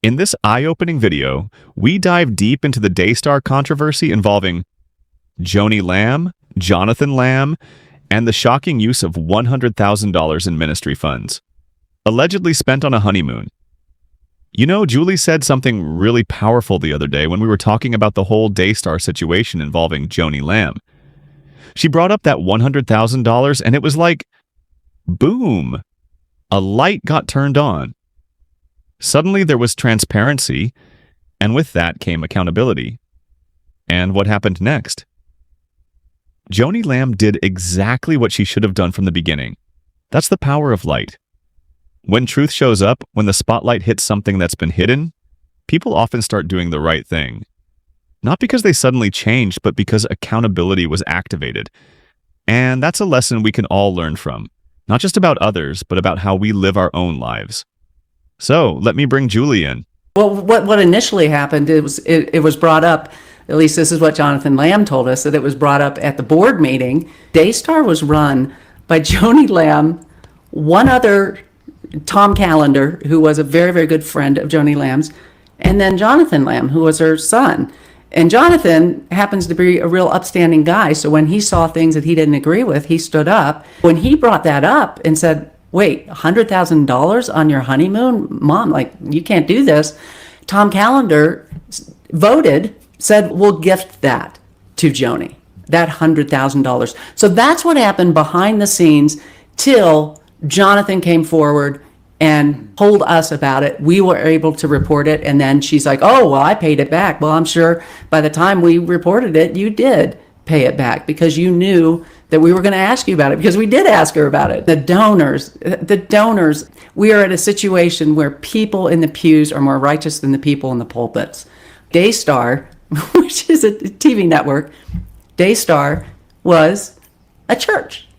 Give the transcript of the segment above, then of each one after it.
In this eye-opening video, we dive deep into the Daystar controversy involving Joni Lamb, Jonathan Lamb, and the shocking use of $100,000 in ministry funds, allegedly spent on a honeymoon. You know, Julie said something really powerful the other day when we were talking about the whole Daystar situation involving Joni Lamb. She brought up that $100,000 and it was like, boom, a light got turned on. Suddenly there was transparency, and with that came accountability. And what happened next? Joni Lamb did exactly what she should have done from the beginning. That's the power of light. When truth shows up, when the spotlight hits something that's been hidden, people often start doing the right thing. Not because they suddenly changed, but because accountability was activated. And that's a lesson we can all learn from. Not just about others, but about how we live our own lives. So, let me bring Julie in. Well, what initially happened, it was brought up, at least this is what Jonathan Lamb told us, that it was brought up at the board meeting. Daystar was run by Joni Lamb, one other, Tom Callender, who was a very, very good friend of Joni Lamb's, and then Jonathan Lamb, who was her son. And Jonathan happens to be a real upstanding guy, so when he saw things that he didn't agree with, he stood up. When he brought that up and said, wait, $100,000 on your honeymoon? Mom, like, you can't do this. Tom Callender said, we'll gift that to Joni, that $100,000. So that's what happened behind the scenes till Jonathan came forward and told us about it. We were able to report it, and then she's like, oh, well, I paid it back. Well, I'm sure by the time we reported it, you did pay it back because you knew that we were going to ask you about it, because we did ask her about it. The donors, we are at a situation where people in the pews are more righteous than the people in the pulpits. Daystar, which is a TV network, Daystar was a church.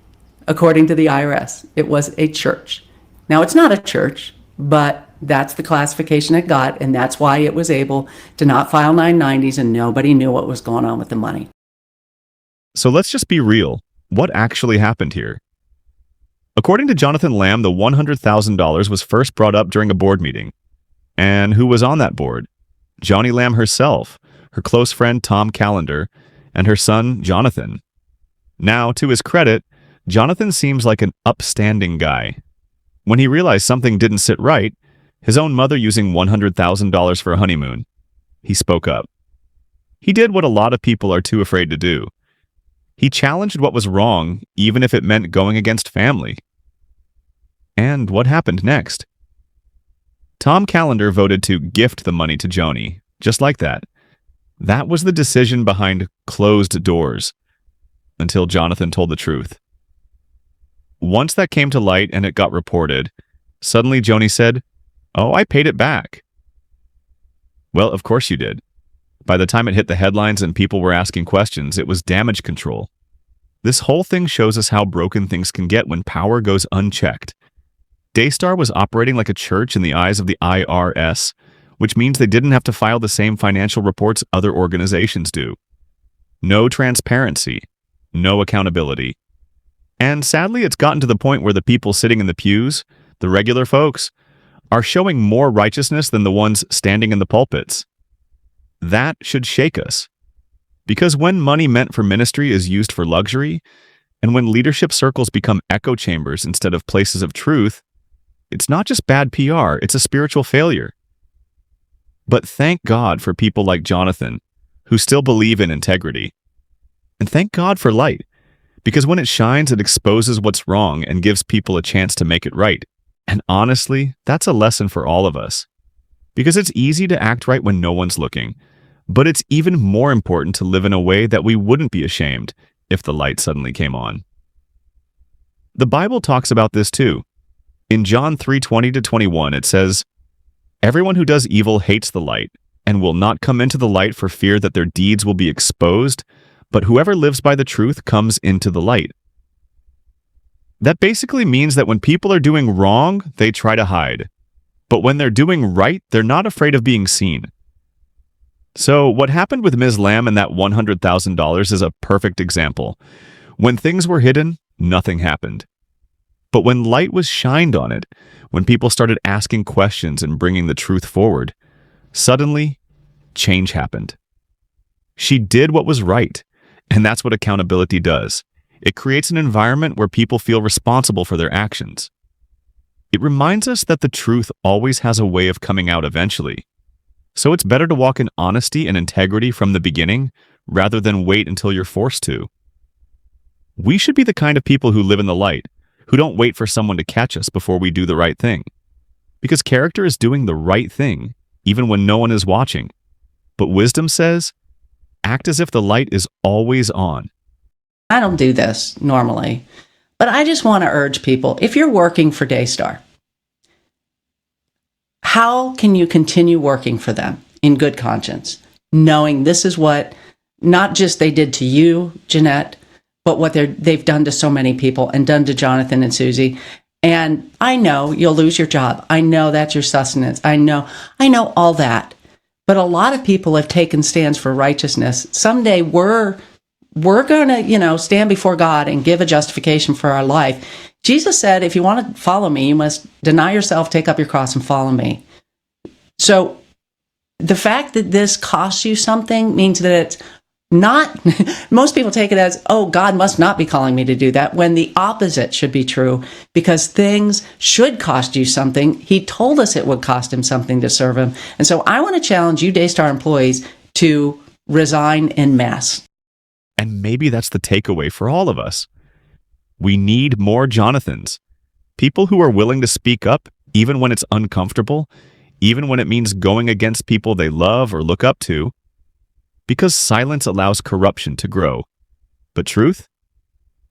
According to the IRS, it was a church. Now, it's not a church, but that's the classification it got, and that's why it was able to not file 990s and nobody knew what was going on with the money. So let's just be real. What actually happened here? According to Jonathan Lamb, the $100,000 was first brought up during a board meeting. And who was on that board? Joni Lamb herself, her close friend Tom Callender, and her son Jonathan. Now, to his credit, Jonathan seems like an upstanding guy. When he realized something didn't sit right, his own mother using $100,000 for a honeymoon, he spoke up. He did what a lot of people are too afraid to do. He challenged what was wrong, even if it meant going against family. And what happened next? Tom Callender voted to gift the money to Joni, just like that. That was the decision behind closed doors, until Jonathan told the truth. Once that came to light and it got reported, suddenly Joni said, "Oh, I paid it back." Well, of course you did. By the time it hit the headlines and people were asking questions, it was damage control. This whole thing shows us how broken things can get when power goes unchecked. Daystar was operating like a church in the eyes of the IRS, which means they didn't have to file the same financial reports other organizations do. No transparency, no accountability. And sadly, it's gotten to the point where the people sitting in the pews, the regular folks, are showing more righteousness than the ones standing in the pulpits. That should shake us. Because when money meant for ministry is used for luxury, and when leadership circles become echo chambers instead of places of truth, it's not just bad PR, it's a spiritual failure. But thank God for people like Jonathan, who still believe in integrity. And thank God for light, because when it shines, it exposes what's wrong and gives people a chance to make it right. And honestly, that's a lesson for all of us. Because it's easy to act right when no one's looking, but it's even more important to live in a way that we wouldn't be ashamed if the light suddenly came on. The Bible talks about this too. In John 3:20-21, it says, "Everyone who does evil hates the light, and will not come into the light for fear that their deeds will be exposed, but whoever lives by the truth comes into the light." That basically means that when people are doing wrong, they try to hide. But when they're doing right, they're not afraid of being seen. So what happened with Ms. Lamb and that $100,000 is a perfect example. When things were hidden, nothing happened. But when light was shined on it, when people started asking questions and bringing the truth forward, Suddenly, change happened. She did what was right, and that's what accountability does. It creates an environment where people feel responsible for their actions. It reminds us that the truth always has a way of coming out eventually. So it's better to walk in honesty and integrity from the beginning rather than wait until you're forced to. We should be the kind of people who live in the light, who don't wait for someone to catch us before we do the right thing. Because character is doing the right thing, even when no one is watching. But wisdom says, act as if the light is always on. I don't do this normally, but I just want to urge people, if you're working for Daystar, how can you continue working for them in good conscience, knowing this is what not just they did to you, Jeanette, but what they've done to so many people and done to Jonathan and Susie. And I know you'll lose your job. I know that's your sustenance. I know all that. But a lot of people have taken stands for righteousness. Someday we're going to, stand before God and give a justification for our life. Jesus said, if you want to follow me, you must deny yourself, take up your cross, and follow me. So the fact that this costs you something means that it's not, most people take it as, oh, God must not be calling me to do that, when the opposite should be true, because things should cost you something. He told us it would cost him something to serve him. And so I want to challenge you, Daystar employees, to resign en masse. And maybe that's the takeaway for all of us. We need more Jonathans. People who are willing to speak up, even when it's uncomfortable, even when it means going against people they love or look up to. Because silence allows corruption to grow. But truth?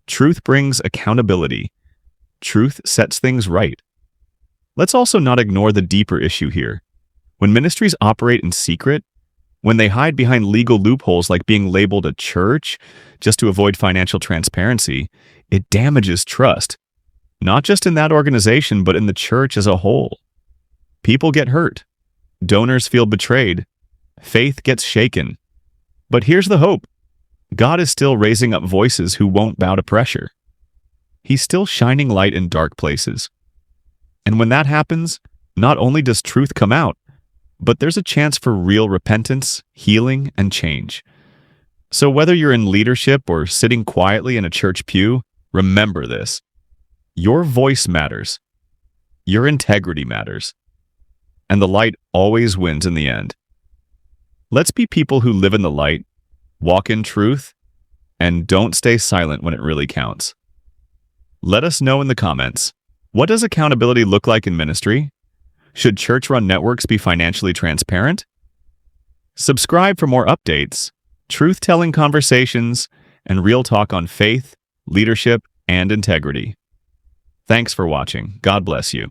Truth brings accountability. Truth sets things right. Let's also not ignore the deeper issue here. When ministries operate in secret, when they hide behind legal loopholes like being labeled a church just to avoid financial transparency, it damages trust, not just in that organization, but in the church as a whole. People get hurt. Donors feel betrayed. Faith gets shaken. But here's the hope. God is still raising up voices who won't bow to pressure. He's still shining light in dark places. And when that happens, not only does truth come out, but there's a chance for real repentance, healing, and change. So whether you're in leadership or sitting quietly in a church pew, remember this. Your voice matters. Your integrity matters. And the light always wins in the end. Let's be people who live in the light, walk in truth, and don't stay silent when it really counts. Let us know in the comments, what does accountability look like in ministry? Should church-run networks be financially transparent? Subscribe for more updates, truth-telling conversations, and real talk on faith, leadership, and integrity. Thanks for watching. God bless you.